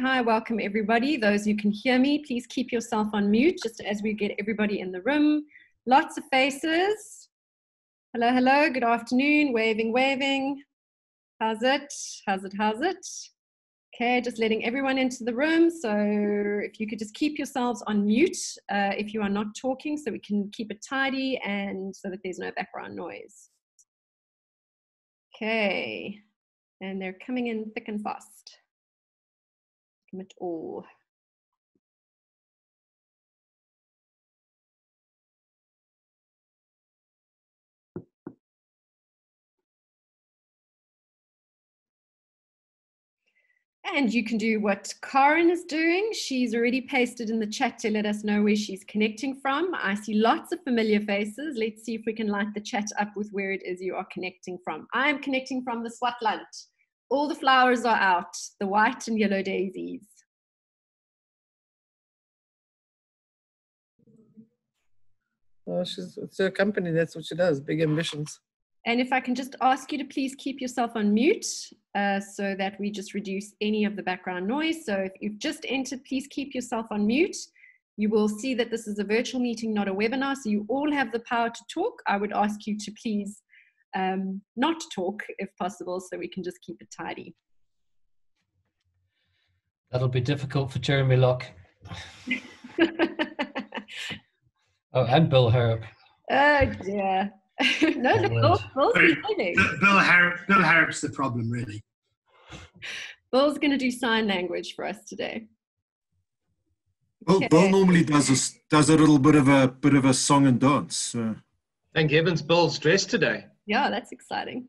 Hi, welcome everybody. Those who can hear me, please keep yourself on mute just as we get everybody in the room. Lots of faces. Hello, hello, good afternoon, waving, waving. How's it? How's it? How's it? Okay, just letting everyone into the room. So if you could just keep yourselves on mute if you are not talking, so we can keep it tidy and so that there's no background noise. Okay, and they're coming in thick and fast. It all. And you can do what Karen is doing. She's already pasted in the chat to let us know where she's connecting from. I see lots of familiar faces. Let's see if we can light the chat up with where it is you are connecting from. I am connecting from the Swartland. All the flowers are out, the white and yellow daisies. Oh, it's her company, that's what she does, big ambitions. And if I can just ask you to please keep yourself on mute so that we just reduce any of the background noise. So if you've just entered, please keep yourself on mute. You will see that this is a virtual meeting, not a webinar, so you all have the power to talk. I would ask you to please not talk if possible so we can just keep it tidy. That'll be difficult for Jeremy Locke. Oh, and Bill Harrop. Oh dear. No, Bill Harrop's the problem, really. Bill's going to do sign language for us today. Okay. Bill normally does a little bit of a song and dance. So. Thank heavens Bill's dressed today. Yeah, that's exciting.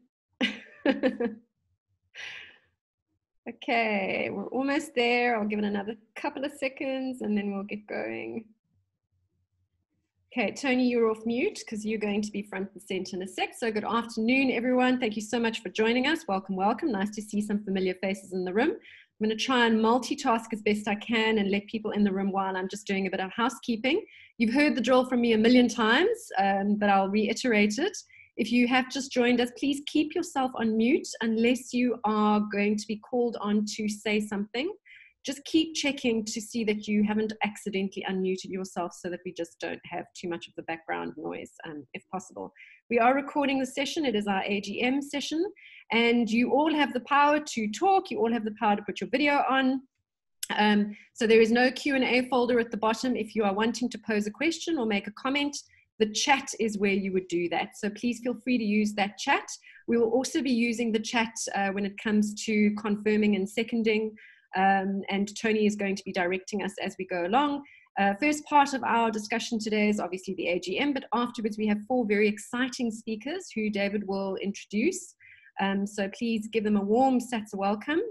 Okay, we're almost there. I'll give it another couple of seconds and then we'll get going. Okay, Tony, you're off mute because you're going to be front and center in a sec. So good afternoon, everyone. Thank you so much for joining us. Welcome, welcome. Nice to see some familiar faces in the room. I'm going to try and multitask as best I can and let people in the room while I'm just doing a bit of housekeeping. You've heard the drill from me a million times, but I'll reiterate it. If you have just joined us, please keep yourself on mute unless you are going to be called on to say something. Just keep checking to see that you haven't accidentally unmuted yourself so that we just don't have too much of the background noise, if possible. We are recording the session. It is our AGM session, and you all have the power to talk. You all have the power to put your video on. So there is no Q&A folder at the bottom. If you are wanting to pose a question or make a comment, the chat is where you would do that. So please feel free to use that chat. We will also be using the chat when it comes to confirming and seconding. And Tony is going to be directing us as we go along. First part of our discussion today is obviously the AGM, but afterwards we have 4 very exciting speakers who David will introduce. So please give them a warm SATSA welcome.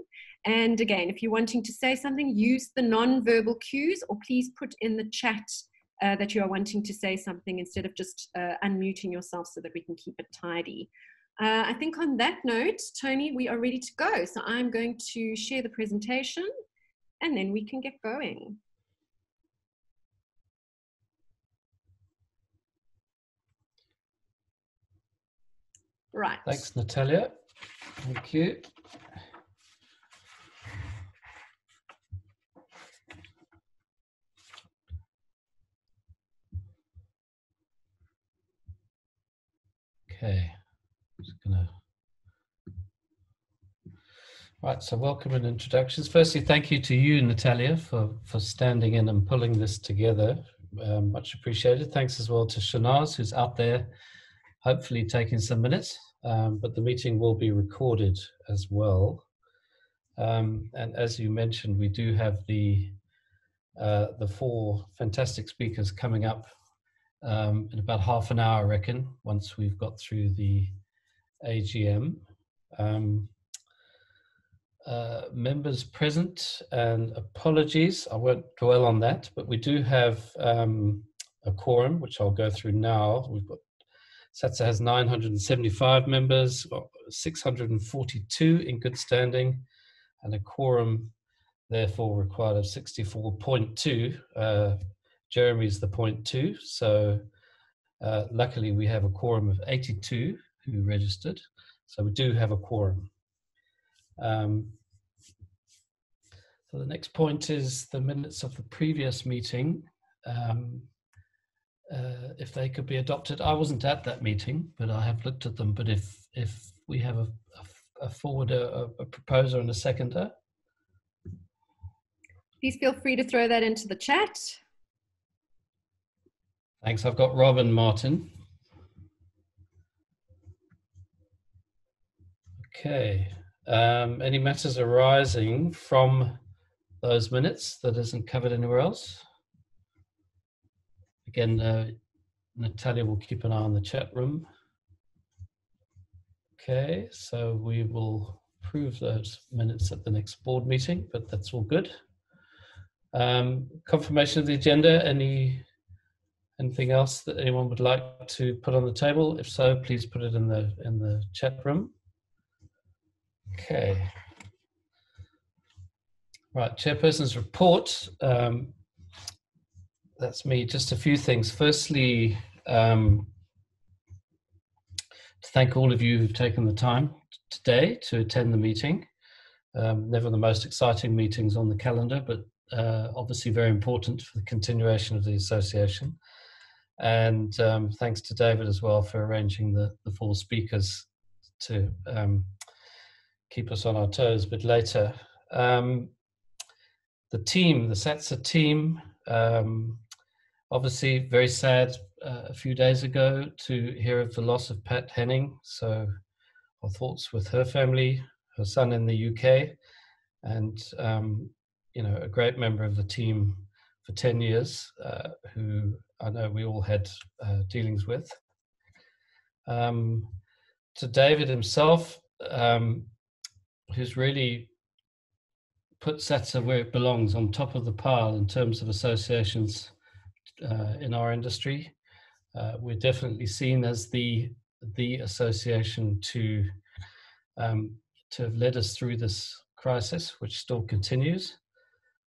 And again, if you're wanting to say something, use the non-verbal cues or please put in the chat that you are wanting to say something instead of just unmuting yourself so that we can keep it tidy. I think on that note, Tony, we are ready to go. So I'm going to share the presentation and then we can get going. Right. Thanks, Natalia. Thank you. Okay. Right, so welcome and introductions. Firstly, thank you to you, Natalia, for standing in and pulling this together. Much appreciated. Thanks as well to Shanaz, who's out there, hopefully taking some minutes, but the meeting will be recorded as well. And as you mentioned, we do have the 4 fantastic speakers coming up in about half an hour, I reckon, once we've got through the AGM. Members present, and apologies, I won't dwell on that, but we do have a quorum, which I'll go through now. We've got SATSA has 975 members, 642 in good standing, and a quorum therefore required of 64.2. Jeremy's the 0.2, so luckily we have a quorum of 82 who registered, so we do have a quorum. So So the next point is the minutes of the previous meeting. If they could be adopted. I wasn't at that meeting, but I have looked at them. But if we have a forwarder, a proposer and a seconder. Please feel free to throw that into the chat. Thanks. I've got Rob and Martin. Okay. Any matters arising from those minutes that isn't covered anywhere else? Again, Natalia will keep an eye on the chat room. Okay, so we will approve those minutes at the next board meeting, but that's all good. Confirmation of the agenda. Anything else that anyone would like to put on the table? If so, please put it in the chat room. Okay. Right, Chairperson's report. That's me. Just a few things. Firstly, to thank all of you who've taken the time today to attend the meeting. Never the most exciting meetings on the calendar, but obviously very important for the continuation of the association. And thanks to David as well for arranging the 4 speakers to keep us on our toes a bit later. The team, the SATSA team, obviously very sad a few days ago to hear of the loss of Pat Henning. So our thoughts with her family, her son in the UK, and you know, a great member of the team for 10 years, who I know we all had dealings with. To David himself, who's really put SATSA where it belongs, on top of the pile in terms of associations in our industry. We're definitely seen as the association to have led us through this crisis, which still continues.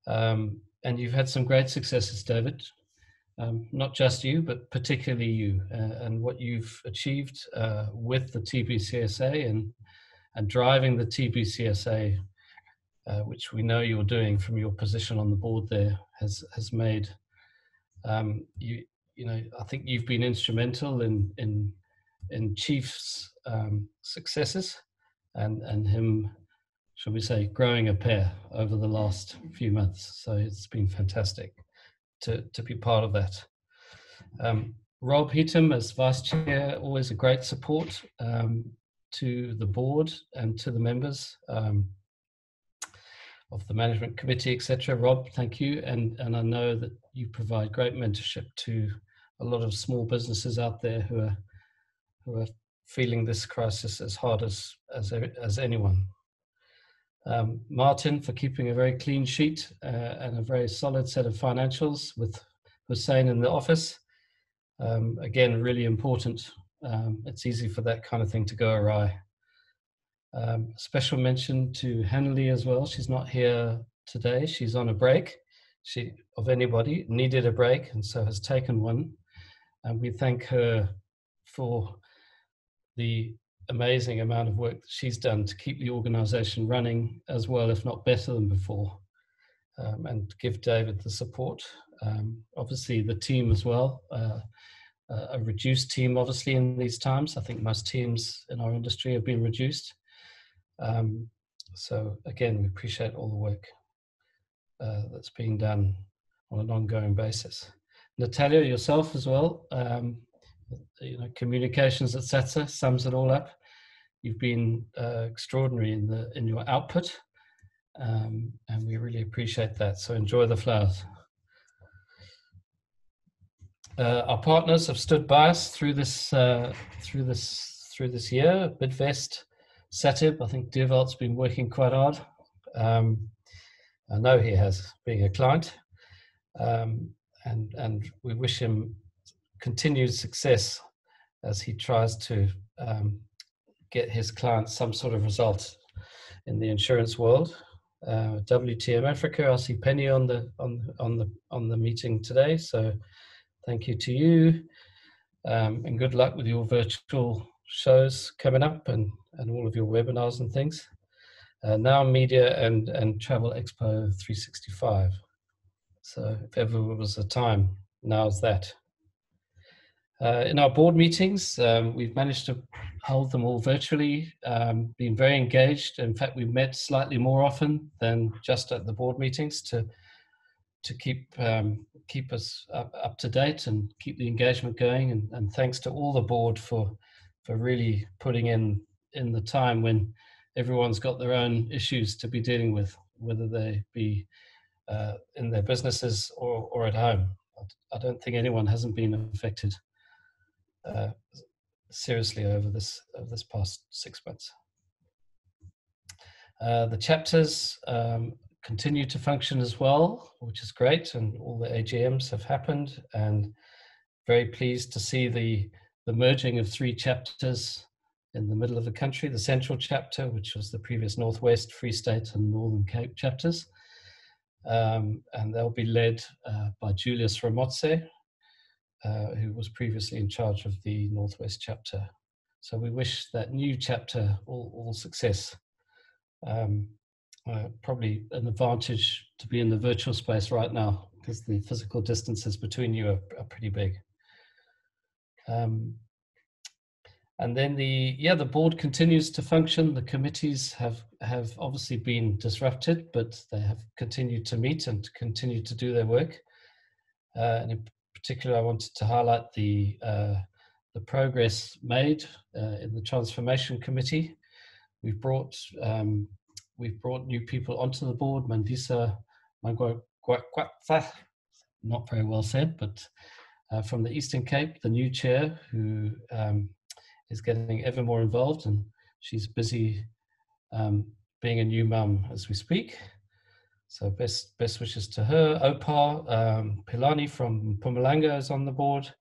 And you've had some great successes, David. Not just you, but particularly you, and what you've achieved with the TBCSA and driving the TBCSA, which we know you're doing from your position on the board there, has made you know, I think you've been instrumental in Chief's successes and him, shall we say, growing a pair over the last few months. So it's been fantastic to be part of that. Rob Heatham as Vice Chair, always a great support to the board and to the members of the management committee, etc. Rob, thank you. And I know that you provide great mentorship to a lot of small businesses out there who are feeling this crisis as hard as anyone. Martin, for keeping a very clean sheet and a very solid set of financials with Hussein in the office. Again, really important. It's easy for that kind of thing to go awry. Special mention to Hanley as well. She's not here today. She's on a break. She, of anybody, needed a break and so has taken one. And we thank her for the amazing amount of work that she's done to keep the organization running as well, if not better than before, and give David the support. Obviously the team as well, a reduced team obviously in these times. I think most teams in our industry have been reduced. So again, we appreciate all the work that's being done on an ongoing basis. Natalia, yourself as well, you know, communications at SATSA sums it all up. You've been extraordinary in your output, and we really appreciate that. So enjoy the flowers. Our partners have stood by us through this year. Bidvest, Satib, I think Deervelt's been working quite hard. I know he has, being a client, and we wish him continued success as he tries to get his clients some sort of result in the insurance world. WTM Africa, I see Penny on the meeting today, so thank you to you, and good luck with your virtual shows coming up and all of your webinars and things. Now Media and Travel Expo 365. So if ever was a time, now's that. In our board meetings, we've managed to hold them all virtually, been very engaged. In fact, we've met slightly more often than just at the board meetings to keep us up to date and keep the engagement going. And thanks to all the board for really putting in the time when everyone's got their own issues to be dealing with, whether they be in their businesses or at home. I don't think anyone hasn't been affected seriously over this past 6 months. The chapters continue to function as well, which is great, and all the AGMs have happened, and very pleased to see the merging of 3 chapters in the middle of the country, the Central Chapter, which was the previous Northwest, Free State and Northern Cape chapters, and they'll be led by Julius Ramotse, who was previously in charge of the Northwest chapter. So we wish that new chapter all success. Probably an advantage to be in the virtual space right now because the physical distances between you are pretty big. And then the board continues to function. The committees have obviously been disrupted, but they have continued to meet and to continue to do their work. And in particular, I wanted to highlight the progress made in the Transformation Committee. We've brought new people onto the board. Mandisa Mangwakwatsa, not very well said, but from the Eastern Cape, the new chair, who is getting ever more involved, and she's busy being a new mum as we speak. So best wishes to her. Opar Pilani from Mpumalanga is on the board.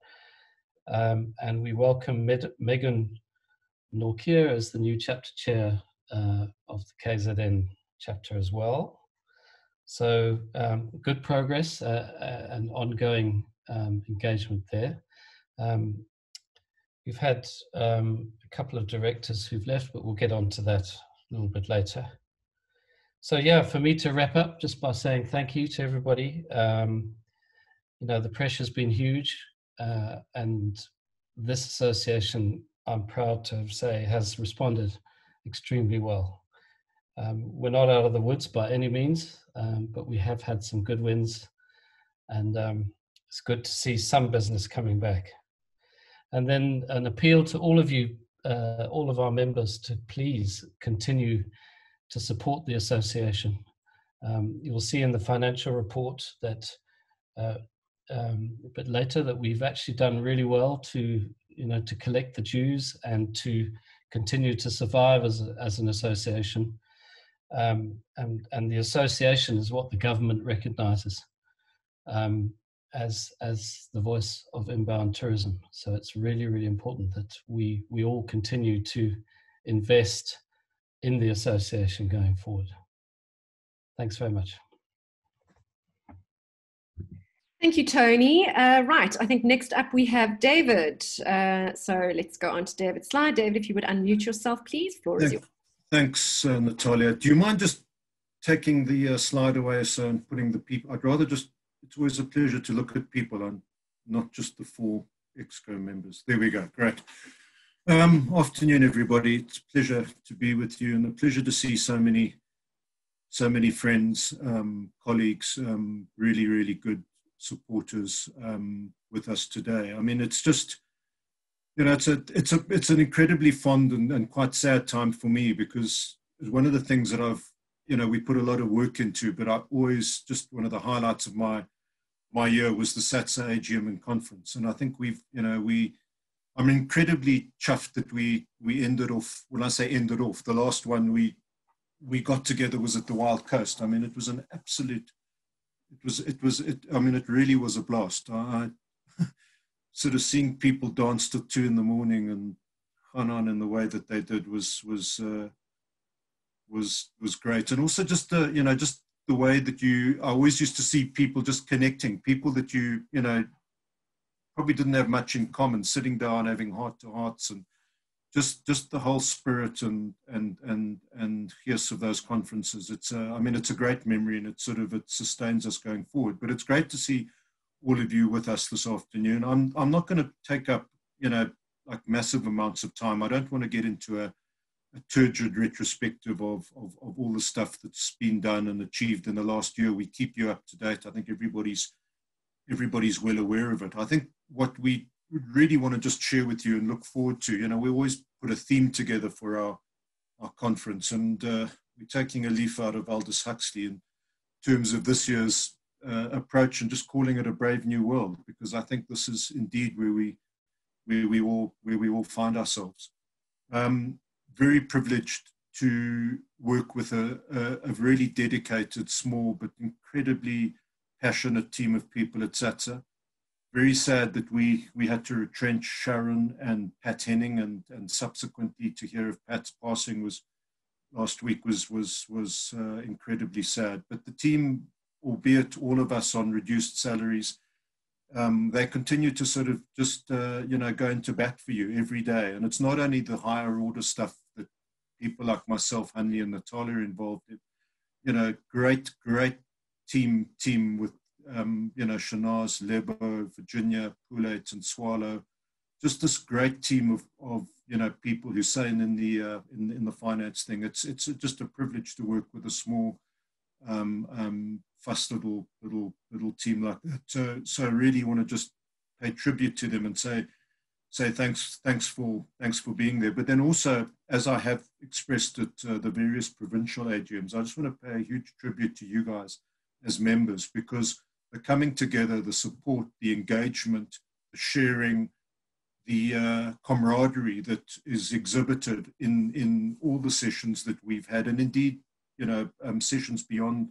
And we welcome Megan Norkier as the new chapter chair of the KZN chapter as well. So good progress and ongoing engagement there. We've had a couple of directors who've left, but we'll get on to that a little bit later. So yeah, for me to wrap up just by saying thank you to everybody. You know, the pressure's been huge, and this association, I'm proud to say, has responded extremely well. We're not out of the woods by any means, but we have had some good wins, and it's good to see some business coming back. And then an appeal to all of you, all of our members, to please continue to support the association. You will see in the financial report that a bit later that we've actually done really well to collect the dues and to continue to survive as an association. And the association is what the government recognises as the voice of inbound tourism. So it's really, really important that we all continue to invest in the association going forward. Thanks very much. Thank you, Tony. Right, I think next up we have David. So let's go on to David's slide. David, if you would unmute yourself, please. Floor is yours. Thanks, Natalia. Do you mind just taking the slide away and putting the people? I'd rather just, it's always a pleasure to look at people and not just the 4 EXCO members. There we go, great. Afternoon, everybody. It's a pleasure to be with you and a pleasure to see so many friends, colleagues, really, really good supporters with us today. I mean, it's just, you know, it's an incredibly fond and quite sad time for me, because it's one of the things that we put a lot of work into, but I always, just one of the highlights of my year was the SATSA AGM and conference. And I think I'm incredibly chuffed that we ended off, when I say ended off, the last one we got together was at the Wild Coast. I mean, it was an absolute, it really was a blast. I sort of seeing people dance till 2 in the morning and Hanan in the way that they did was great. And also just just the way that I always used to see people just connecting, people that probably didn't have much in common, sitting down, having heart-to-hearts and just the whole spirit and yes of those conferences. It's I mean, it's a great memory, and it sustains us going forward. But it's great to see all of you with us this afternoon. I'm not going to take up, you know, like massive amounts of time. I don't want to get into a turgid retrospective of all the stuff that's been done and achieved in the last year. We keep you up to date. I think everybody's well aware of it. I think what we really want to just share with you and look forward to, you know, we always put a theme together for our conference, and we're taking a leaf out of Aldous Huxley in terms of this year's approach and just calling it a brave new world, because I think this is indeed where we all find ourselves. Very privileged to work with a really dedicated, small but incredibly passionate team of people at SATSA. Very sad that we had to retrench Sharon and Pat Henning, and subsequently to hear of Pat's passing last week was incredibly sad. But the team, albeit all of us on reduced salaries, they continue to sort of just you know, go into bat for you every day. And it's not only the higher order stuff that people like myself, Hanley and Natalia are involved in. You know, great team with you know, Shanaz, Lebo, Virginia, Poulet, and Swallow. Just this great team of you know, people who say in the finance thing. It's just a privilege to work with a small fussed little team like that. So I really want to just pay tribute to them and say thanks for being there. But then also, as I have expressed at the various provincial AGMs, I just want to pay a huge tribute to you guys as members, because the coming together, the support, the engagement, the sharing, the camaraderie that is exhibited in all the sessions that we've had, and indeed, you know, sessions beyond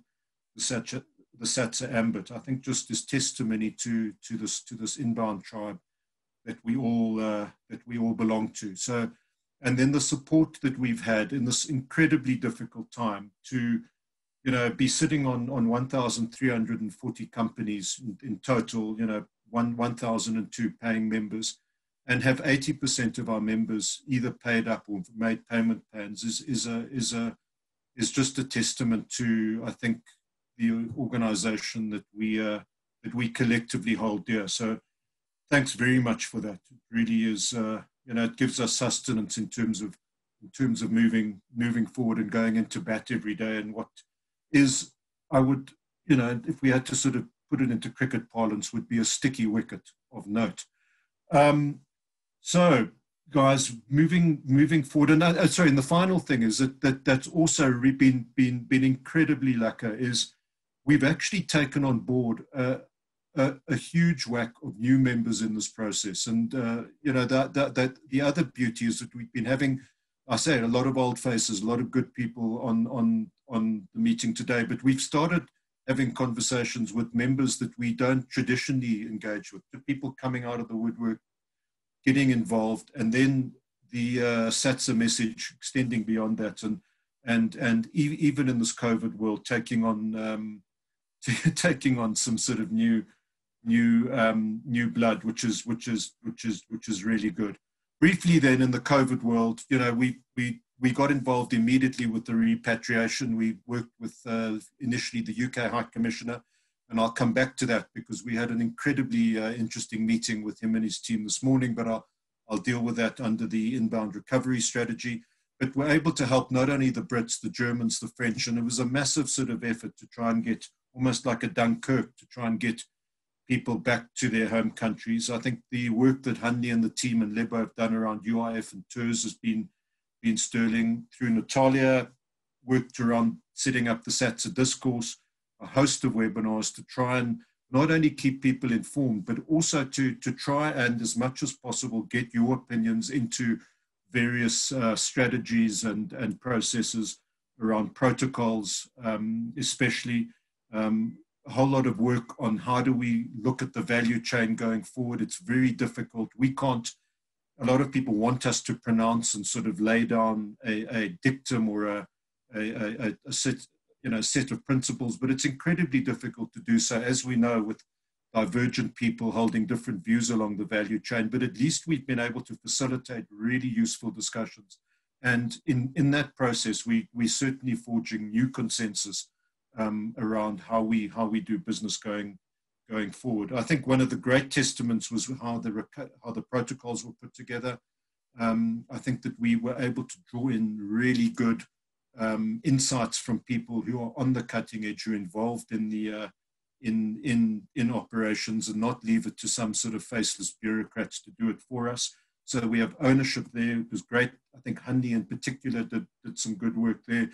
the SATSA ambit, I think just is testimony to this inbound tribe that we all belong to. So, and then the support that we've had in this incredibly difficult time to, you know, be sitting on 1,340 companies in total, you know, 1,002 paying members, and have 80% of our members either paid up or made payment plans is just a testament to, I think, the organization that we collectively hold dear. So thanks very much for that. It really is, you know, it gives us sustenance in terms of moving forward and going into bat every day. And what is, I would, you know, if we had to sort of put it into cricket parlance, would be a sticky wicket of note. So, guys, moving forward, and sorry, and the final thing is that's also been incredibly lacquer is we've actually taken on board a huge whack of new members in this process, and you know, that the other beauty is that we've been having, I say, a lot of old faces, a lot of good people on the meeting today, but we've started having conversations with members that we don't traditionally engage with, the people coming out of the woodwork, getting involved, and then the SATSA message extending beyond that, and even in this COVID world, taking on some sort of new blood, which is really good. Briefly, then, in the COVID world, you know, we got involved immediately with the repatriation. We worked with initially the UK High Commissioner, and I'll come back to that because we had an incredibly interesting meeting with him and his team this morning, but I'll deal with that under the inbound recovery strategy. But we're able to help not only the Brits, the Germans, the French, and it was a massive sort of effort to try and get, almost like a Dunkirk, to try and get people back to their home countries. I think the work that Hanley and the team and Lebo have done around UIF and TERS has been sterling. Through Natalia, worked around setting up the SATSA discourse, a host of webinars to try and not only keep people informed, but also to try and, as much as possible, get your opinions into various strategies and processes around protocols, especially a whole lot of work on how do we look at the value chain going forward. It's very difficult. We can't, a lot of people want us to pronounce and sort of lay down a dictum or a set of principles, but it's incredibly difficult to do so, as we know, with divergent people holding different views along the value chain, but at least we've been able to facilitate really useful discussions. And in that process, we're certainly forging new consensus around how we do business going forward. I think one of the great testaments was how the protocols were put together. I think that we were able to draw in really good insights from people who are on the cutting edge, who are involved in the in operations, and not leave it to some sort of faceless bureaucrats to do it for us. So we have ownership there. It was great. I think Handy in particular did some good work there.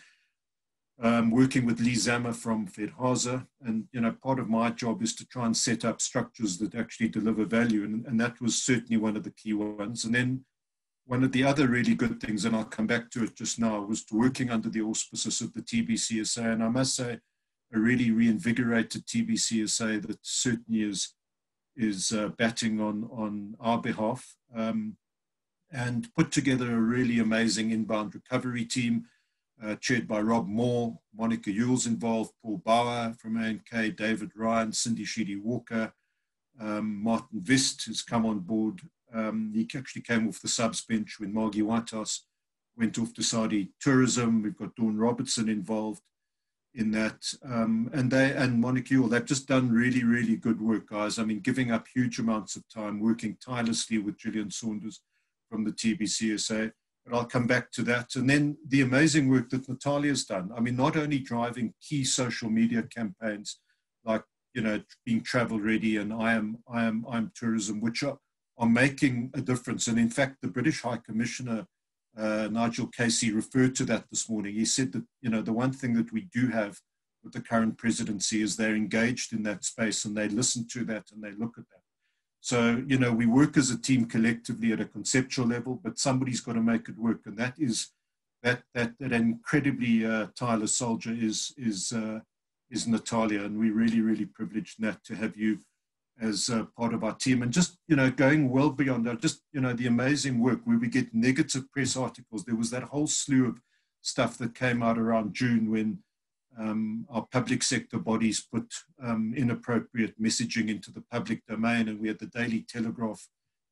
Working with Lee Zammer from Fedhaza, and part of my job is to try and set up structures that actually deliver value, and that was certainly one of the key ones. And then one of the other really good things, and I'll come back to it just now, was working under the auspices of the TBCSA, and I must say a really reinvigorated TBCSA that certainly is batting on our behalf, and put together a really amazing inbound recovery team. Chaired by Rob Moore, Monica Yule's involved, Paul Bauer from A&K, David Ryan, Cindy Sheedy Walker, Martin Vist has come on board. He actually came off the subs bench when Margie Whitehouse went off to Saudi tourism. We've got Dawn Robertson involved in that. And Monica Yule, they've just done really, really good work, guys. I mean, giving up huge amounts of time, working tirelessly with Gillian Saunders from the TBCSA. But I'll come back to that. And then the amazing work that Natalia's done. I mean, not only driving key social media campaigns like, being travel ready and I am tourism, which are making a difference. And in fact, the British High Commissioner, Nigel Casey, referred to that this morning. He said that, the one thing that we do have with the current presidency is they're engaged in that space and they listen to that and they look at that. So, we work as a team collectively at a conceptual level, but somebody's got to make it work. And that is that incredibly tireless soldier is Natalia. And we're really, really privileged, Nat, to have you as part of our team. And just, going well beyond that, just, the amazing work where we get negative press articles. There was that whole slew of stuff that came out around June when our public sector bodies put inappropriate messaging into the public domain, and we had the Daily Telegraph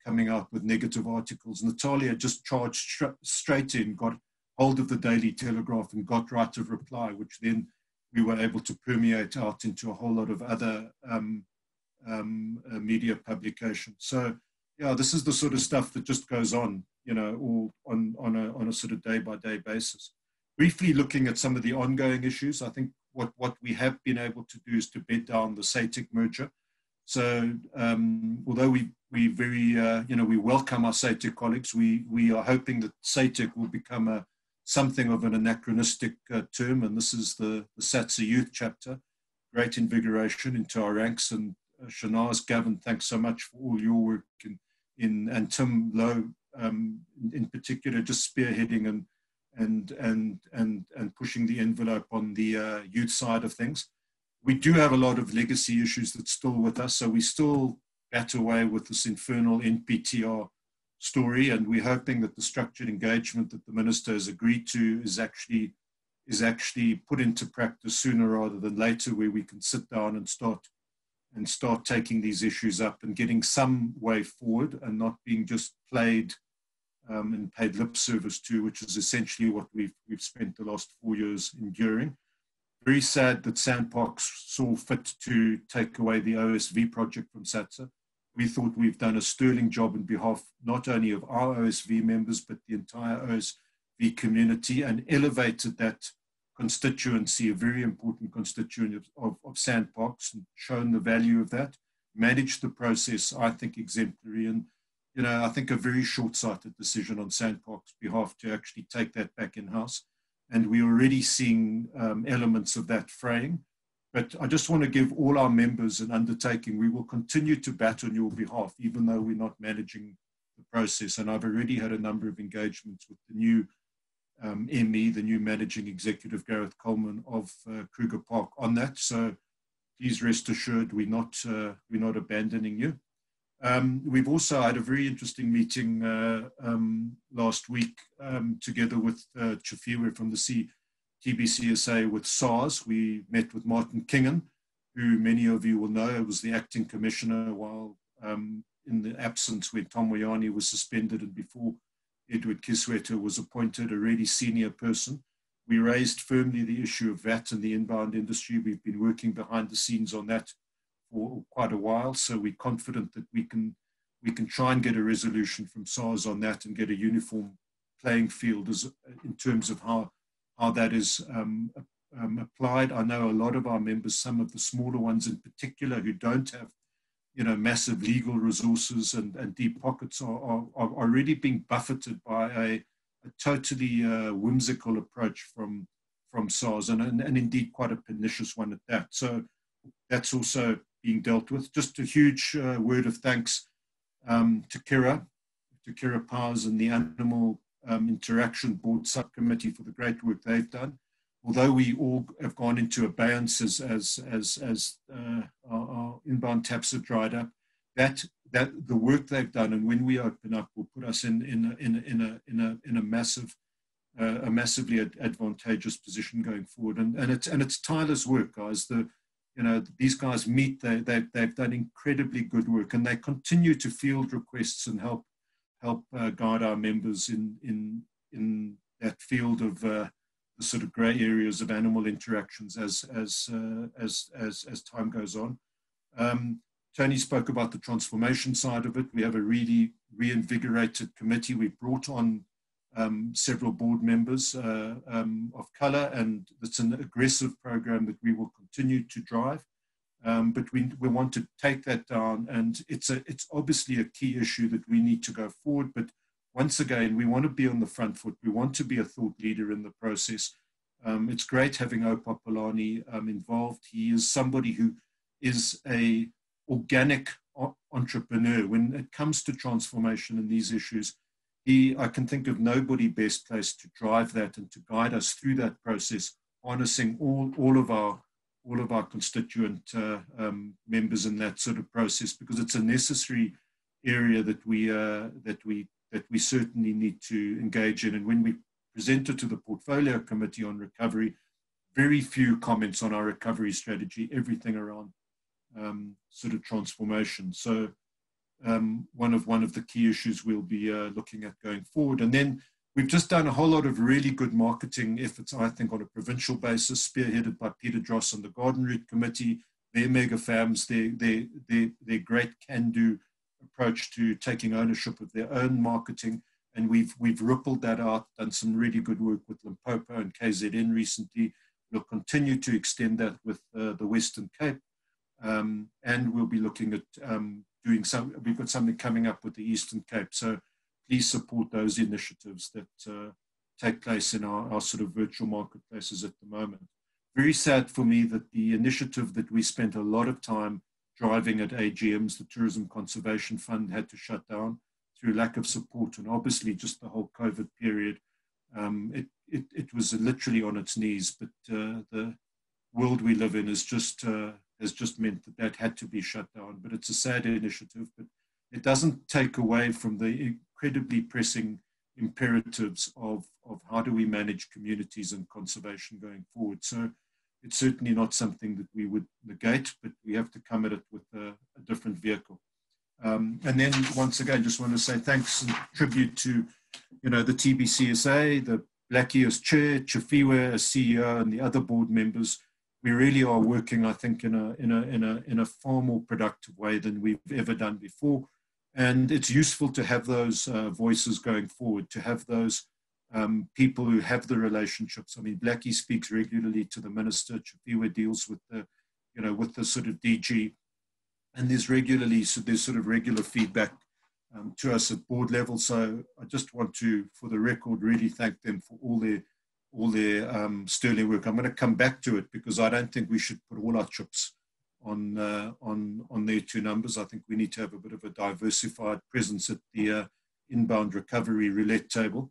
coming out with negative articles. Natalia just charged straight in, got hold of the Daily Telegraph and got right of reply, which then we were able to permeate out into a whole lot of other media publications. So, yeah, this is the sort of stuff that just goes on, all on a sort of day-by-day basis. Briefly looking at some of the ongoing issues, I think what we have been able to do is to bed down the SATSA merger. So although we very, we welcome our SATSA colleagues, we are hoping that SATSA will become something of an anachronistic term, and this is the SATSA Youth Chapter. Great invigoration into our ranks, and Shanaz, Gavin, thanks so much for all your work, and Tim Lowe in particular, just spearheading and pushing the envelope on the youth side of things. We do have a lot of legacy issues that's still with us, so we still bat away with this infernal NPTR story, and we're hoping that the structured engagement that the Minister has agreed to is actually put into practice sooner rather than later, where we can sit down and start taking these issues up and getting some way forward and not being just played and paid lip service to, which is essentially what we've spent the last 4 years enduring. Very sad that Sandparks saw fit to take away the OSV project from SATSA. We thought we've done a sterling job on behalf not only of our OSV members, but the entire OSV community, and elevated that constituency, a very important constituency of Sandparks, and shown the value of that, managed the process, I think, exemplary. And I think a very short-sighted decision on Sandparks' behalf to actually take that back in-house. And we're already seeing elements of that fraying. But I just want to give all our members an undertaking. We will continue to bat on your behalf, even though we're not managing the process. And I've already had a number of engagements with the new ME, the new managing executive, Gareth Coleman of Kruger Park, on that. So please rest assured we're not abandoning you. We've also had a very interesting meeting last week together with Chafiwe from the TBCSA with SARS. We met with Martin Kingan, who many of you will know was the acting commissioner while in the absence when Tom Moyani was suspended and before Edward Kisweta was appointed, a really senior person. We raised firmly the issue of VAT in the inbound industry. We've been working behind the scenes on that for quite a while, so we're confident that we can try and get a resolution from SARS on that and get a uniform playing field in terms of how that is applied. I know a lot of our members, some of the smaller ones in particular, who don't have massive legal resources and deep pockets are already being buffeted by a totally whimsical approach from SARS and indeed quite a pernicious one at that. So that's also being dealt with. Just a huge word of thanks to Kira Powers and the Animal Interaction Board Subcommittee for the great work they've done. Although we all have gone into abeyance as our inbound taps have dried up, that the work they've done, and when we open up, will put us in a massively advantageous position going forward. And it's tireless work, guys. These guys meet. They've done incredibly good work, and they continue to field requests and help guide our members in that field of the sort of grey areas of animal interactions as time goes on. Tony spoke about the transformation side of it. We have a really reinvigorated committee. We brought on several board members of colour, and it's an aggressive program that we will continue to drive. But we want to take that down, and it's obviously a key issue that we need to go forward. But once again, we want to be on the front foot. We want to be a thought leader in the process. It's great having Opa Polani involved. He is somebody who is a organic entrepreneur. When it comes to transformation in these issues, I can think of nobody best placed to drive that and to guide us through that process, harnessing all of our constituent members in that sort of process, because it's a necessary area that we certainly need to engage in. And when we presented to the Portfolio Committee on Recovery, very few comments on our recovery strategy, everything around sort of transformation. So one of the key issues we'll be looking at going forward. And then we've just done a whole lot of really good marketing efforts, I think, on a provincial basis, spearheaded by Peter Dross and the Garden Route Committee, their mega fams, their great can-do approach to taking ownership of their own marketing. And we've rippled that out, done some really good work with Limpopo and KZN recently. We'll continue to extend that with the Western Cape. And we'll be looking at we've got something coming up with the Eastern Cape. So please support those initiatives that take place in our sort of virtual marketplaces at the moment. Very sad for me that the initiative that we spent a lot of time driving at AGMs, the Tourism Conservation Fund, had to shut down through lack of support, and obviously just the whole COVID period. It was literally on its knees, but the world we live in has just meant that had to be shut down. But it's a sad initiative, but it doesn't take away from the incredibly pressing imperatives of how do we manage communities and conservation going forward. So it's certainly not something that we would negate, but we have to come at it with a different vehicle. And then once again, just want to say thanks and tribute to, the TBCSA, the Blackie as chair, Chafiwe as CEO, and the other board members. We really are working, I think, in a far more productive way than we've ever done before. And it's useful to have those voices going forward, to have those people who have the relationships. I mean, Blackie speaks regularly to the minister. Chafiwe deals with the sort of DG, and there's sort of regular feedback to us at board level. So I just want to, for the record, really thank them for all their sterling work. I'm going to come back to it because I don't think we should put all our chips on their two numbers. I think we need to have a bit of a diversified presence at the inbound recovery roulette table.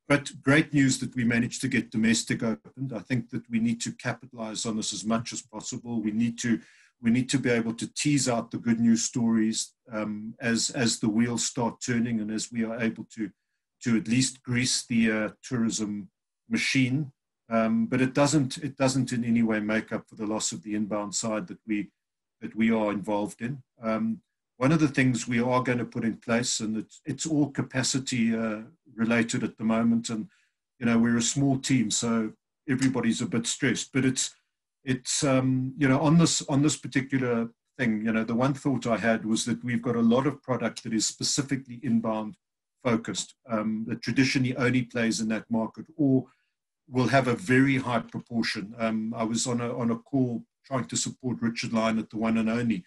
But great news that we managed to get domestic opened. I think that we need to capitalize on this as much as possible. We need to be able to tease out the good news stories as the wheels start turning, and as we are able to at least grease the tourism machine but it doesn't in any way make up for the loss of the inbound side that we are involved in. One of the things we are going to put in place, and it's all capacity related at the moment, and we're a small team, so everybody's a bit stressed. But it's on this particular thing, the one thought I had was that we've got a lot of product that is specifically inbound focused, that traditionally only plays in that market, or will have a very high proportion. I was on a call trying to support Richard Lyon at the One and Only,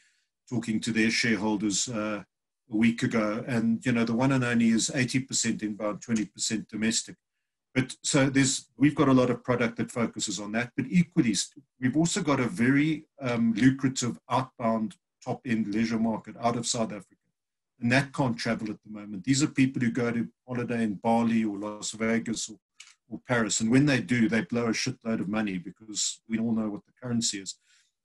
talking to their shareholders a week ago, and the One and Only is 80% inbound, 20% domestic. But so we've got a lot of product that focuses on that, but equally we've also got a very lucrative outbound top-end leisure market out of South Africa, and that can't travel at the moment. These are people who go to holiday in Bali or Las Vegas or Paris, and when they do, they blow a shitload of money because we all know what the currency is.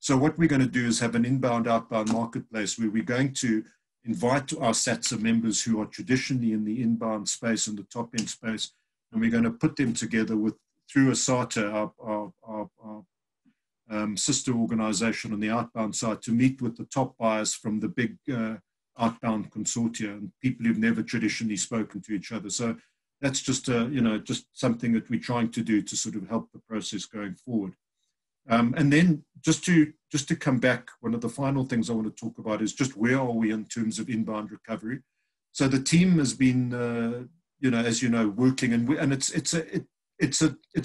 So what we're going to do is have an inbound-outbound marketplace where we're going to invite our SATSA members who are traditionally in the inbound space and the top-end space, and we're going to put them together through ASATA, our sister organization on the outbound side, to meet with the top buyers from the big outbound consortia and people who've never traditionally spoken to each other. So that's just just something that we're trying to do to sort of help the process going forward. And then just to come back, one of the final things I want to talk about is just where are we in terms of inbound recovery. So the team has been as you know, working, and it's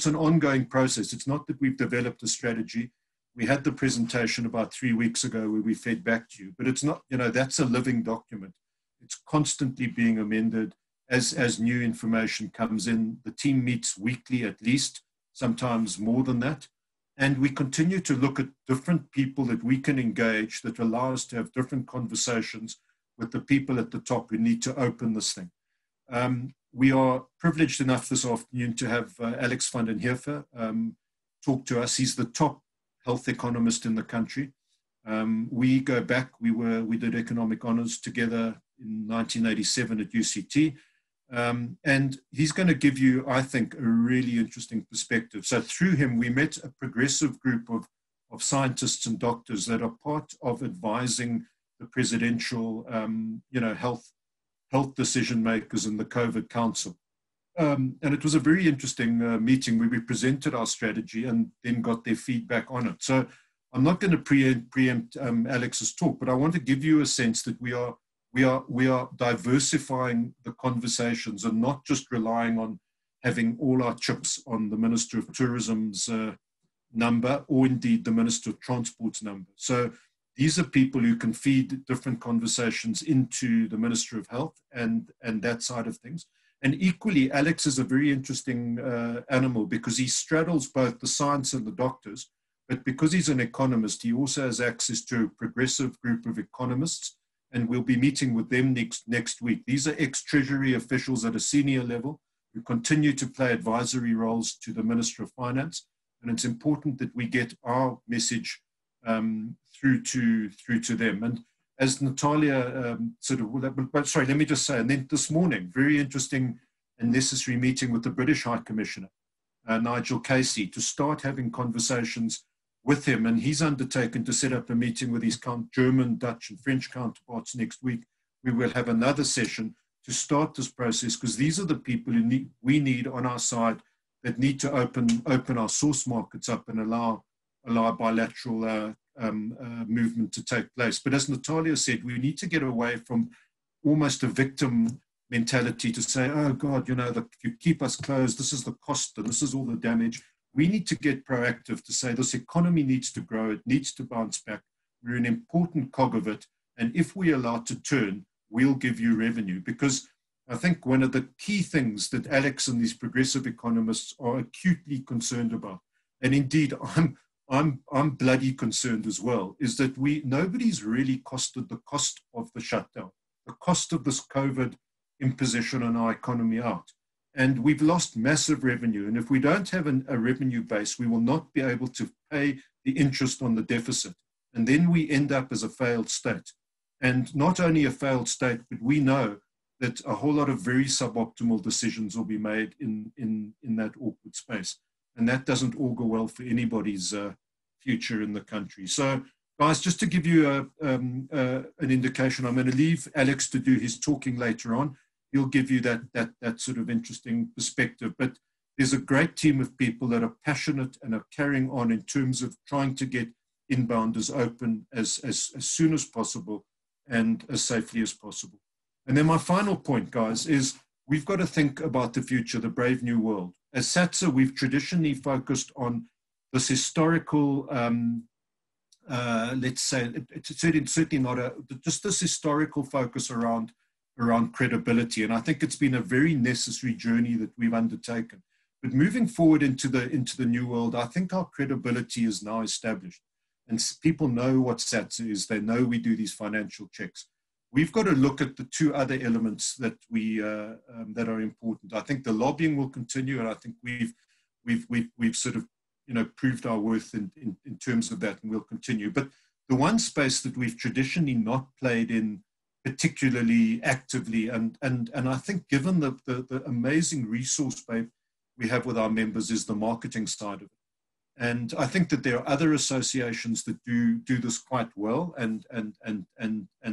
an ongoing process. It's not that we've developed a strategy. We had the presentation about 3 weeks ago where we fed back to you, but it's not, that's a living document. It's constantly being amended as new information comes in. The team meets weekly at least, sometimes more than that. And we continue to look at different people that we can engage that allow us to have different conversations with the people at the top who need to open this thing. We are privileged enough this afternoon to have Alex van den Heever talk to us. He's the top health economist in the country. We go back, we did economic honors together in 1987 at UCT. And he's going to give you, I think, a really interesting perspective. So through him, we met a progressive group of scientists and doctors that are part of advising the presidential, health decision makers in the COVID Council. And it was a very interesting meeting where we presented our strategy and then got their feedback on it. So I'm not going to preempt Alex's talk, but I want to give you a sense that we are diversifying the conversations and not just relying on having all our chips on the Minister of Tourism's number, or indeed the Minister of Transport's number. So these are people who can feed different conversations into the Minister of Health and that side of things. And equally, Alex is a very interesting animal because he straddles both the science and the doctors, but because he's an economist, he also has access to a progressive group of economists, and we'll be meeting with them next week. These are ex-Treasury officials at a senior level who continue to play advisory roles to the Minister of Finance, and it's important that we get our message through to them. And as Natalia let me just say, and then this morning, very interesting and necessary meeting with the British High Commissioner, Nigel Casey, to start having conversations with him. And he's undertaken to set up a meeting with his German, Dutch, and French counterparts next week. We will have another session to start this process, because these are the people we need on our side that need to open our source markets up and allow bilateral movement to take place. But as Natalia said, we need to get away from almost a victim mentality to say, oh God, if you keep us closed, this is the cost and this is all the damage. We need to get proactive to say this economy needs to grow, it needs to bounce back. We're an important cog of it, and if we allow it to turn, we'll give you revenue. Because I think one of the key things that Alex and these progressive economists are acutely concerned about, and indeed I'm bloody concerned as well, is that nobody's really costed the cost of the shutdown, the cost of this COVID imposition on our economy out. And we've lost massive revenue. And if we don't have a revenue base, we will not be able to pay the interest on the deficit. And then we end up as a failed state. And not only a failed state, but we know that a whole lot of very suboptimal decisions will be made in that awkward space. and that doesn't augur well for anybody's future in the country. So, guys, just to give you an indication, I'm going to leave Alex to do his talking later on. He'll give you that sort of interesting perspective. But there's a great team of people that are passionate and are carrying on in terms of trying to get inbounders open as soon as possible and as safely as possible. And then my final point, guys, is we've got to think about the future, the brave new world. As SATSA, we've traditionally focused on this historical, let's say, it's certainly not just this historical focus around credibility. And I think it's been a very necessary journey that we've undertaken. But moving forward into the new world, I think our credibility is now established. And people know what SATSA is. They know we do these financial checks. We've got to look at the two other elements that that are important. I think the lobbying will continue, and I think we've sort of proved our worth in terms of that, and we'll continue. But the one space that we've traditionally not played in particularly actively, and I think given the amazing resource base we have with our members, is the marketing side of it. And I think that there are other associations that do this quite well and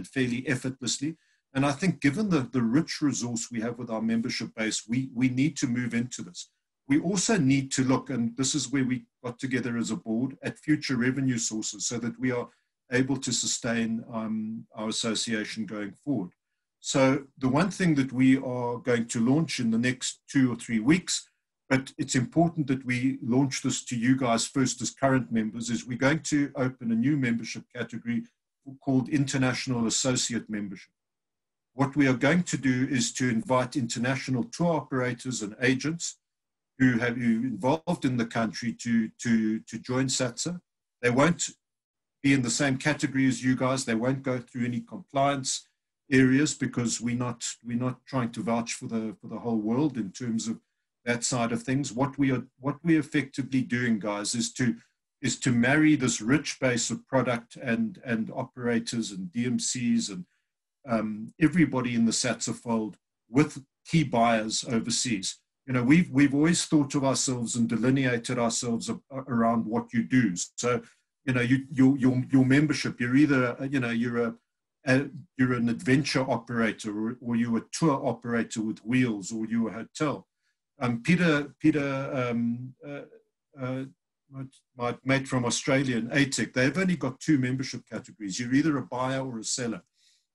fairly effortlessly. And I think given the rich resource we have with our membership base, we need to move into this. We also need to look, and this is where we got together as a board, at future revenue sources so that we are able to sustain our association going forward. So the one thing that we are going to launch in the next 2 or 3 weeks, but it's important that we launch this to you guys first as current members, is we're going to open a new membership category called International Associate Membership. What we are going to do is to invite international tour operators and agents who are involved in the country to join SATSA. They won't be in the same category as you guys. They won't go through any compliance areas because we're not trying to vouch for the whole world in terms of that side of things. What we're effectively doing, guys, is to marry this rich base of product and operators and DMCs and everybody in the SATSA fold with key buyers overseas. We've always thought of ourselves and delineated ourselves around what you do. So, your membership, you're either you're an adventure operator or you're a tour operator with wheels, or you're a hotel. Peter, my mate from Australia in ATEC, they've only got 2 membership categories. You're either a buyer or a seller.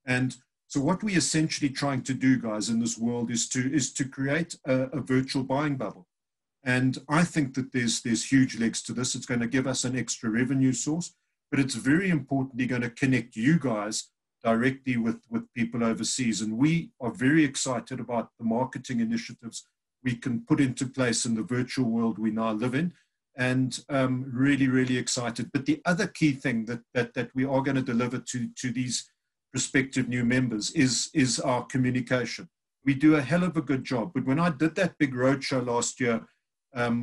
And so what we're essentially trying to do, guys, in this world is to create a virtual buying bubble. And I think that there's huge legs to this. It's going to give us an extra revenue source, but it's very importantly going to connect you guys directly with people overseas. And we are very excited about the marketing initiatives we can put into place in the virtual world we now live in, and really, really excited. But the other key thing that we are going to deliver to these prospective new members is our communication. We do a hell of a good job. But when I did that big roadshow last year,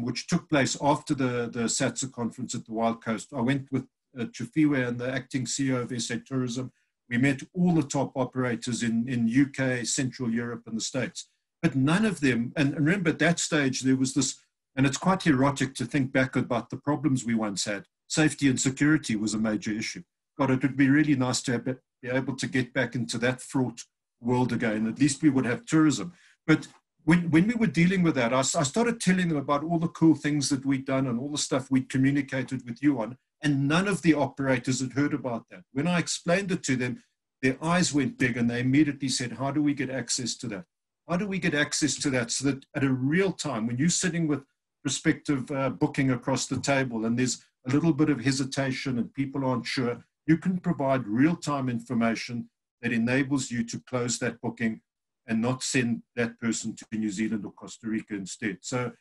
which took place after the SATSA conference at the Wild Coast, I went with Chifiwe and the acting CEO of SA Tourism. We met all the top operators in UK, Central Europe, and the States. But none of them, and remember at that stage, there was this, and it's quite erotic to think back about the problems we once had. Safety and security was a major issue. God, it would be really nice to be able to get back into that fraught world again. At least we would have tourism. But when we were dealing with that, I started telling them about all the cool things that we'd done and all the stuff we'd communicated with you on, and none of the operators had heard about that. When I explained it to them, their eyes went big and they immediately said, how do we get access to that? How do we get access to that so that at a real time, when you're sitting with prospective booking across the table and there's a little bit of hesitation and people aren't sure, you can provide real-time information that enables you to close that booking and not send that person to New Zealand or Costa Rica instead. So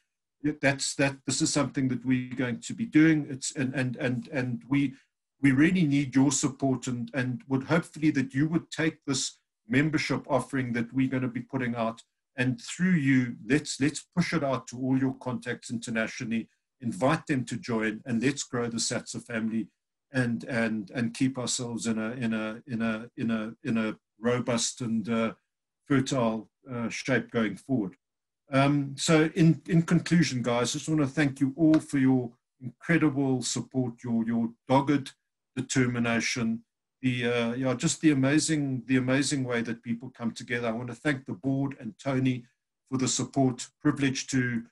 this is something that we're going to be doing. And we really need your support and would hopefully that you would take this membership offering that we're going to be putting out, and through you, let's push it out to all your contacts internationally, invite them to join, and let's grow the SATSA family and keep ourselves in a robust and fertile shape going forward. So in conclusion, guys, I just want to thank you all for your incredible support, your dogged determination, just the amazing way that people come together. I want to thank the board and Tony for the support, privilege to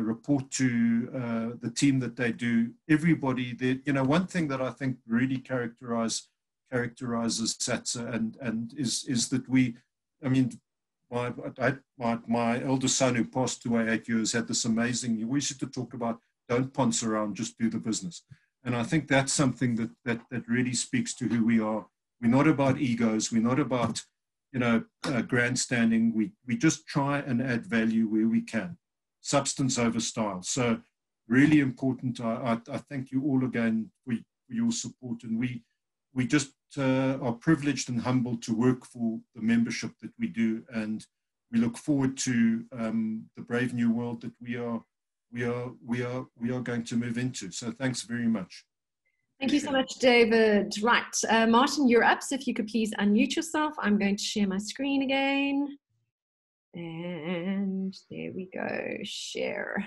report to the team that they do. Everybody there, you know, one thing that I think really characterizes SATSA and is that we, I mean, my eldest son who passed away 8 years had this amazing, we used to talk about don't ponce around, just do the business. And I think that's something that really speaks to who we are. We're not about egos. We're not about, you know, grandstanding. We just try and add value where we can. Substance over style. So really important. I thank you all again for your support. And we just are privileged and humbled to work for the membership that we do. And we look forward to the brave new world that we are going to move into. So thanks very much. Thank you so much, David. Right, Martin, you're up. So if you could please unmute yourself. I'm going to share my screen again. And there we go, share.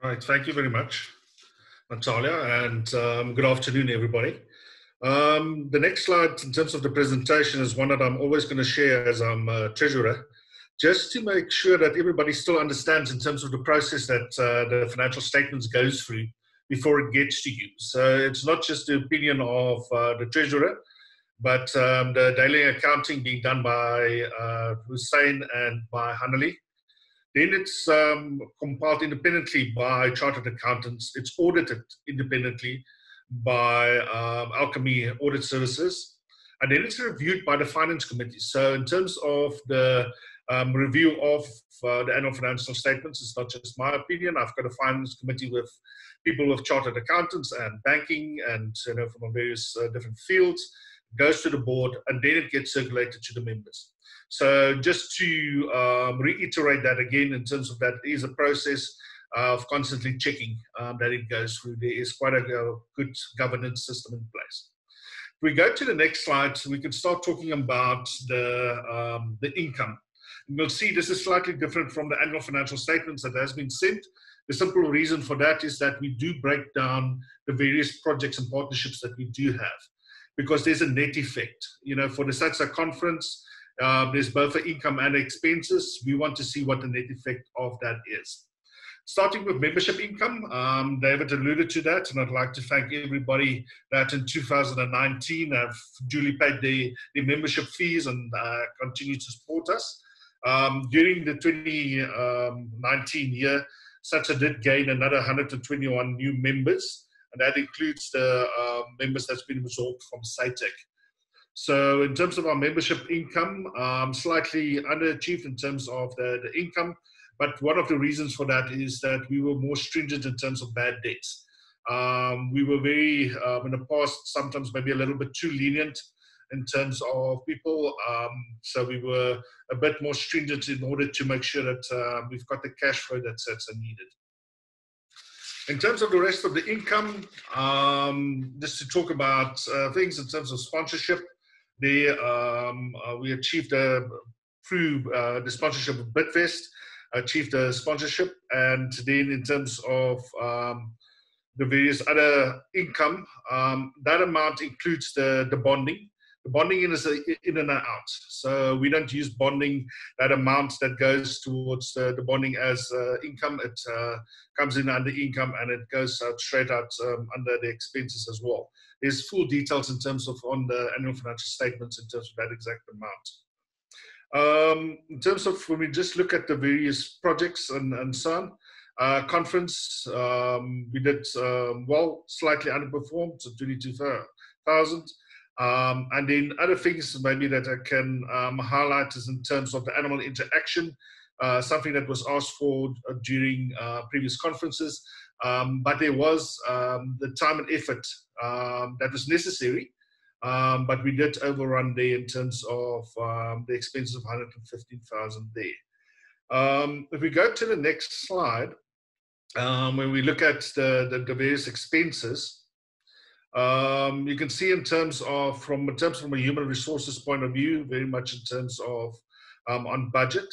All right, thank you very much, Natalia, and good afternoon, everybody. The next slide in terms of the presentation is one that I'm always going to share as I'm treasurer, just to make sure that everybody still understands in terms of the process that the financial statements goes through before it gets to you. So it's not just the opinion of the treasurer, but the daily accounting being done by Hussein and by Hanali. Then it's compiled independently by chartered accountants. It's audited independently by Alchemy Audit Services. And then it's reviewed by the Finance Committee. So in terms of the review of the annual financial statements, it's not just my opinion. I've got a Finance Committee with people with chartered accountants and banking and, you know, from various different fields. Goes to the board, and then it gets circulated to the members. So just to reiterate that again, in terms of that is a process of constantly checking that it goes through. There is quite a good governance system in place. If we go to the next slide, we can start talking about the income. And we'll see this is slightly different from the annual financial statements that has been sent. The simple reason for that is that we do break down the various projects and partnerships that we do have, because there's a net effect. You know, for the SATSA conference, there's both the income and expenses. We want to see what the net effect of that is. Starting with membership income, David alluded to that, and I'd like to thank everybody that in 2019 have duly paid their membership fees and continue to support us. During the 2019 year, SATSA did gain another 121 new members, and that includes the members that's been absorbed from SATEC. So in terms of our membership income, slightly underachieved in terms of the income, but one of the reasons for that is that we were more stringent in terms of bad debts. We were very, in the past, sometimes maybe a little bit too lenient in terms of people, so we were a bit more stringent in order to make sure that we've got the cash flow that SATSA needed. In terms of the rest of the income, just to talk about things in terms of sponsorship, we achieved through the sponsorship of Bitfest, achieved a sponsorship, and then in terms of the various other income, that amount includes the bonding. The bonding is in and out. So we don't use bonding, that amount that goes towards the bonding as income. It comes in under income and it goes straight out under the expenses as well. There's full details in terms of on the annual financial statements in terms of that exact amount. In terms of when we just look at the various projects and so on, conference, we did well, slightly underperformed, so 22,000. And then other things maybe that I can highlight is in terms of the animal interaction, something that was asked for during previous conferences, but there was the time and effort that was necessary, but we did overrun there in terms of the expenses of 115,000 there. If we go to the next slide, when we look at the various expenses, you can see in terms of from a human resources point of view, very much in terms of on budget.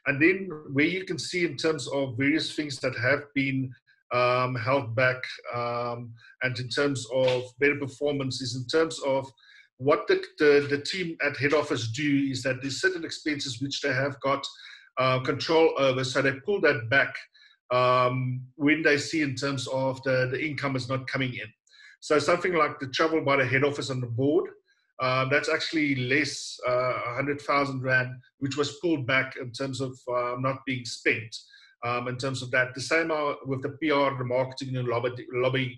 And then where you can see in terms of various things that have been held back, and in terms of better performance, is in terms of what the team at head office do is that there's certain expenses which they have got control over, so they pull that back when they see in terms of the income is not coming in. So something like the travel by the head office and the board, that's actually less 100,000 Rand, which was pulled back in terms of not being spent. In terms of that, the same with the PR, the marketing and lobbying,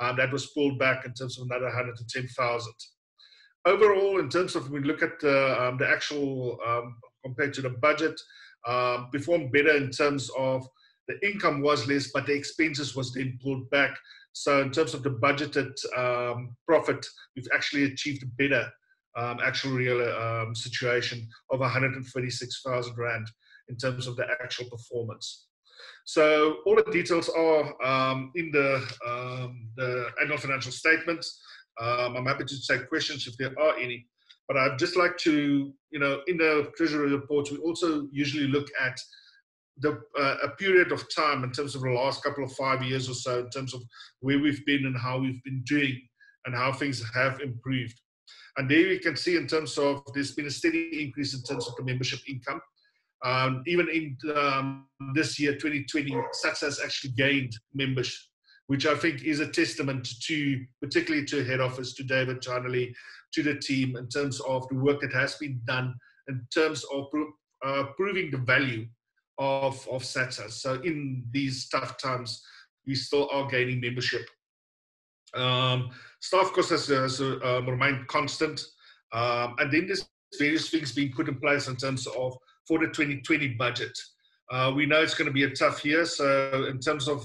that was pulled back in terms of another 110,000. Overall, in terms of when we look at the actual compared to the budget, performed better in terms of the income was less, but the expenses was then pulled back. So in terms of the budgeted profit, we've actually achieved a better actual real situation of 136,000 Rand in terms of the actual performance. So all the details are in the annual financial statements. I'm happy to take questions if there are any, but I'd just like to, in the Treasury report, we also usually look at a period of time in terms of the last couple of 5 years or so, in terms of where we've been and how we've been doing and how things have improved. And there you can see in terms of there's been a steady increase in terms of the membership income. Even in this year, 2020, SATSA has actually gained members, which I think is a testament to, particularly to head office, to David Charnley, to the team, in terms of the work that has been done, in terms of proving the value of SATSA. So in these tough times, we still are gaining membership. Staff costs has remained constant. And then there's various things being put in place in terms of for the 2020 budget. We know it's going to be a tough year. So in terms of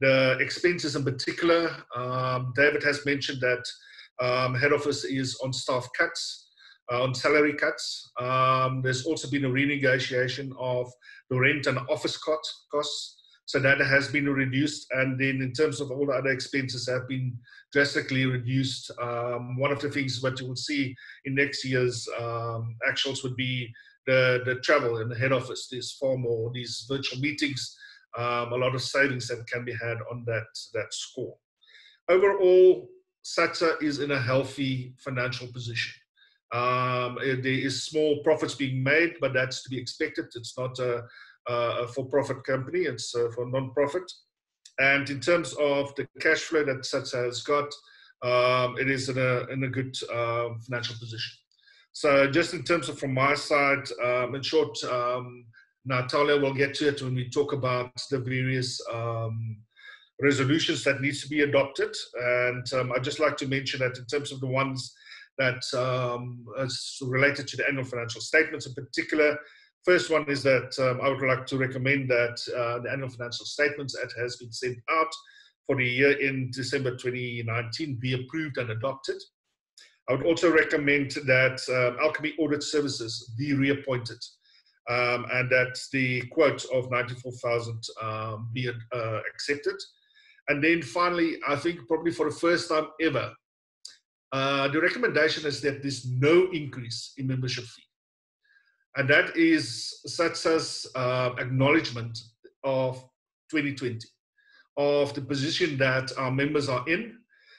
the expenses in particular, David has mentioned that head office is on staff cuts, on salary cuts. There's also been a renegotiation of the rent and office costs. So that has been reduced. And then in terms of all the other expenses have been drastically reduced. One of the things that you will see in next year's actuals would be the travel in the head office. There's far more, these virtual meetings, a lot of savings that can be had on that score. Overall, SATSA is in a healthy financial position. There is small profits being made, but that's to be expected. It's not a for-profit company, it's for non-profit. And in terms of the cash flow that SATSA has got, it is in a good financial position. So just in terms of from my side, in short, Natalia will get to it when we talk about the various resolutions that needs to be adopted. And I'd just like to mention that in terms of the ones that is related to the annual financial statements in particular, first one is that I would like to recommend that the annual financial statements that has been sent out for the year in December 2019 be approved and adopted. I would also recommend that Alchemy Audit Services be reappointed, and that the quote of 94,000 be accepted. And then finally, I think probably for the first time ever, the recommendation is that there's no increase in membership fee. And that is SATSA's acknowledgement of 2020, of the position that our members are in.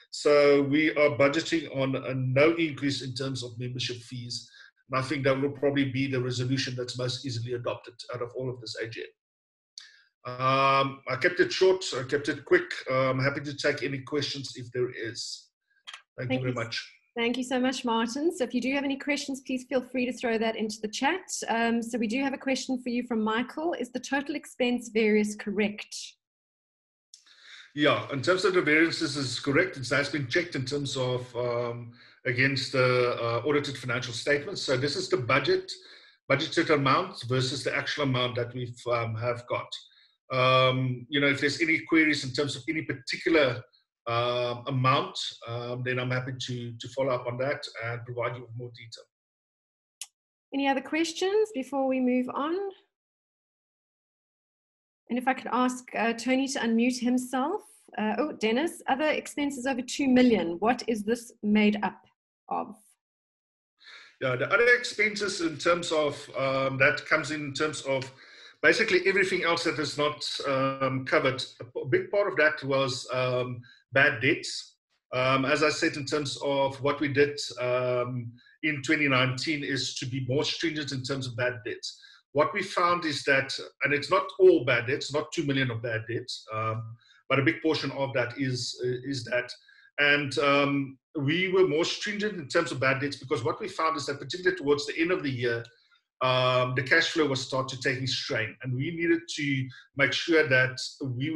So we are budgeting on a no increase in terms of membership fees. And I think that will probably be the resolution that's most easily adopted out of all of this AGM. I kept it short, I kept it quick. I'm happy to take any questions if there is. Thank you very much. Thank you so much, Martin. So if you do have any questions, please feel free to throw that into the chat. So we do have a question for you from Michael. Is the total expense variance correct? Yeah, in terms of the variances is correct. It has been checked in terms of against the audited financial statements. So this is the budgeted amount versus the actual amount that we have got. If there's any queries in terms of any particular amount, then I'm happy to follow up on that and provide you with more detail. Any other questions before we move on? And if I could ask Tony to unmute himself. Oh, Dennis, other expenses over 2 million. What is this made up of? Yeah, the other expenses in terms of that comes in terms of basically everything else that is not covered. A big part of that was bad debts. As I said, in terms of what we did in 2019 is to be more stringent in terms of bad debts. What we found is that, and it's not all bad debts, not 2 million of bad debts, but a big portion of that is that. And we were more stringent in terms of bad debts because what we found is that particularly towards the end of the year, the cash flow was starting to take strain, and we needed to make sure that we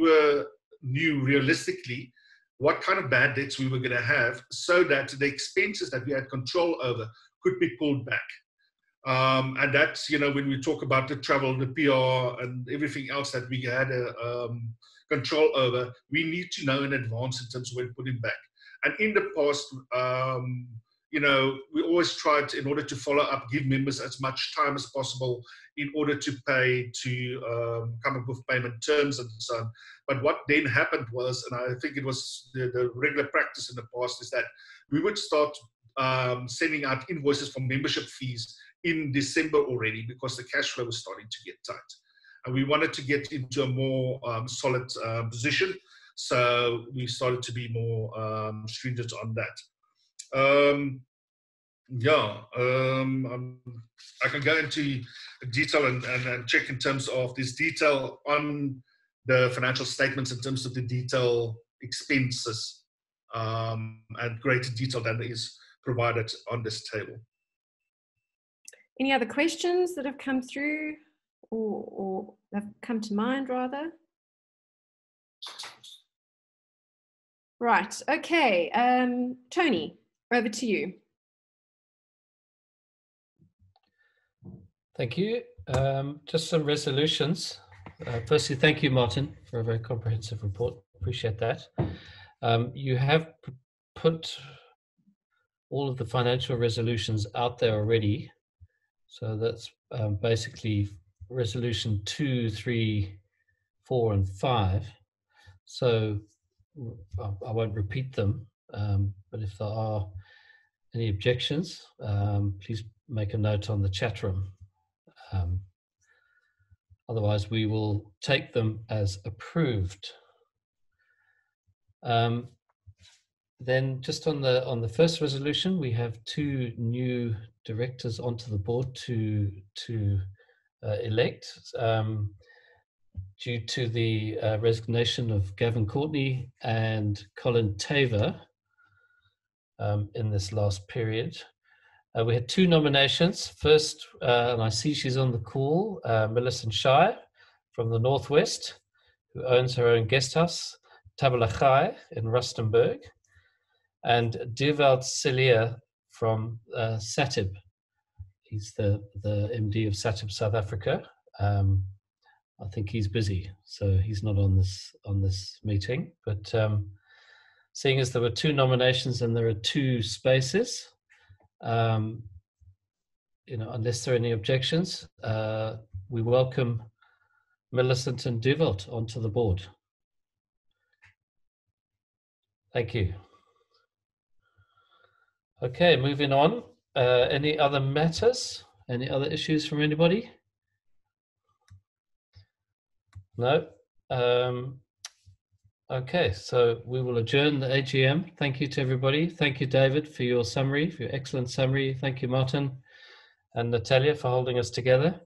knew realistically what kind of bad debts we were going to have so that the expenses that we had control over could be pulled back. And that's, you know, when we talk about the travel, the PR, and everything else that we had control over, we need to know in advance in terms of when putting back. And in the past, you know, we always tried, in order to follow up, give members as much time as possible in order to pay, to come up with payment terms and so on. But what then happened was, and I think it was the regular practice in the past, is that we would start sending out invoices for membership fees in December already because the cash flow was starting to get tight. And we wanted to get into a more solid position. So we started to be more stringent on that. I can go into detail and check in terms of this detail on the financial statements in terms of the detail expenses and greater detail than is provided on this table. Any other questions that have come through or have come to mind rather? Right, okay. Tony, over to you. Thank you. Just some resolutions. Firstly, thank you, Martin, for a very comprehensive report. Appreciate that. You have put all of the financial resolutions out there already. So that's basically resolution 2, 3, 4, and 5. So I won't repeat them, but if there are any objections, please make a note on the chat room. Otherwise, we will take them as approved. Then just on the first resolution, we have 2 new directors onto the board to elect due to the resignation of Gavin Courtney and Colin Taver in this last period. We had 2 nominations. First, and I see she's on the call, Millicent Shire from the Northwest, who owns her own guest house, Tabalachai in Rustenburg, and Dewald Celia from SATIB. He's the MD of SATIB South Africa. I think he's busy, so he's not on this meeting. But seeing as there were 2 nominations and there are 2 spaces, you know, unless there are any objections, we welcome Millicent and Dewald onto the board. Thank you. Okay, moving on. Any other matters? Any other issues from anybody? No? Okay, so we will adjourn the AGM. Thank you to everybody. Thank you, David, for your summary, for your excellent summary. Thank you, Martin and Natalia, for holding us together.